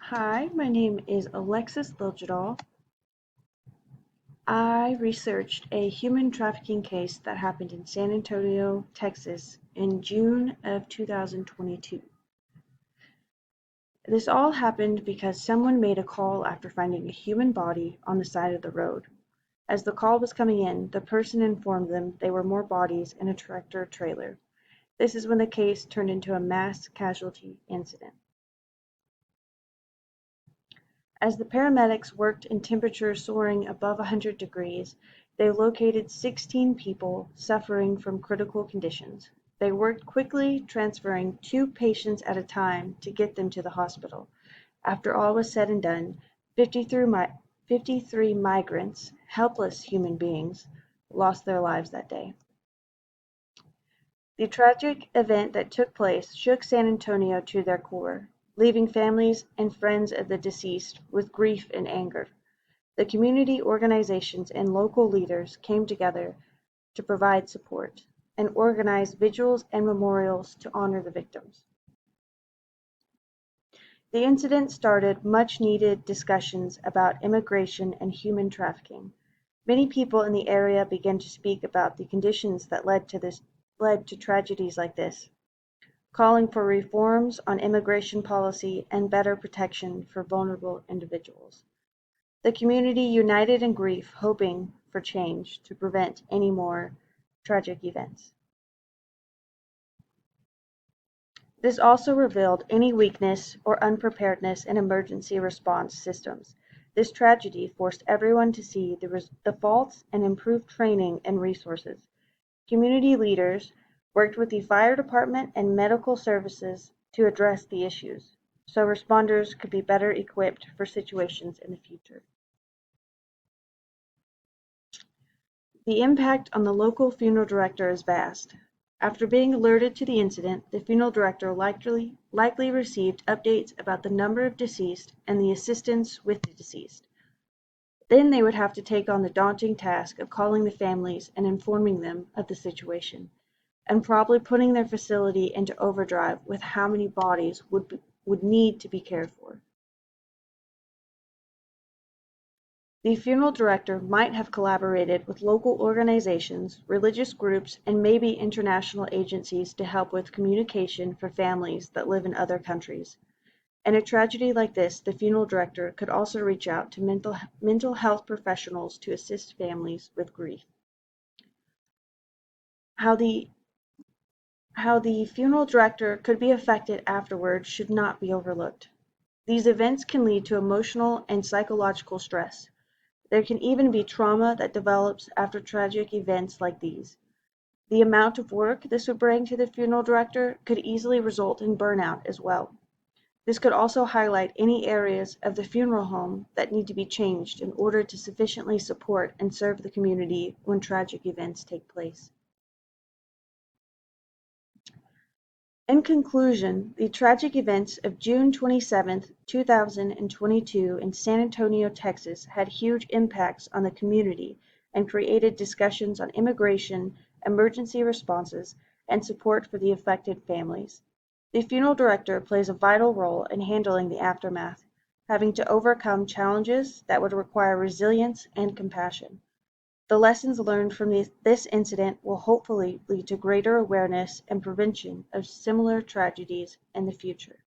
Hi, my name is Alexis Liljedahl. I researched a human trafficking case that happened in San Antonio, Texas in June of 2022. This all happened because someone made a call after finding a human body on the side of the road. As the call was coming in, the person informed them there were more bodies in a tractor trailer. This is when the case turned into a mass casualty incident. As the paramedics worked in temperatures soaring above 100 degrees, they located 16 people suffering from critical conditions. They worked quickly, transferring 2 patients at a time to get them to the hospital. After all was said and done, 53 migrants, helpless human beings, lost their lives that day. The tragic event that took place shook San Antonio to their core, leaving families and friends of the deceased with grief and anger. The community organizations and local leaders came together to provide support and organize vigils and memorials to honor the victims. The incident started much needed discussions about immigration and human trafficking. Many people in the area began to speak about the conditions that led to tragedies like this, calling for reforms on immigration policy and better protection for vulnerable individuals. The community united in grief, hoping for change to prevent any more tragic events. This also revealed any weakness or unpreparedness in emergency response systems. This tragedy forced everyone to see the faults and improve training and resources. Community leaders worked with the fire department and medical services to address the issues, so responders could be better equipped for situations in the future. The impact on the local funeral director is vast. After being alerted to the incident, the funeral director likely received updates about the number of deceased and the assistance with the deceased. Then they would have to take on the daunting task of calling the families and informing them of the situation, and probably putting their facility into overdrive with how many bodies would need to be cared for. The funeral director might have collaborated with local organizations, religious groups, and maybe international agencies to help with communication for families that live in other countries. In a tragedy like this, the funeral director could also reach out to mental health professionals to assist families with grief. How the funeral director could be affected afterwards should not be overlooked. These events can lead to emotional and psychological stress. There can even be trauma that develops after tragic events like these. The amount of work this would bring to the funeral director could easily result in burnout as well. This could also highlight any areas of the funeral home that need to be changed in order to sufficiently support and serve the community when tragic events take place. In conclusion, the tragic events of June 27, 2022 in San Antonio, Texas had huge impacts on the community and created discussions on immigration, emergency responses, and support for the affected families. The funeral director plays a vital role in handling the aftermath, having to overcome challenges that would require resilience and compassion. The lessons learned from this incident will hopefully lead to greater awareness and prevention of similar tragedies in the future.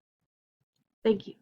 Thank you.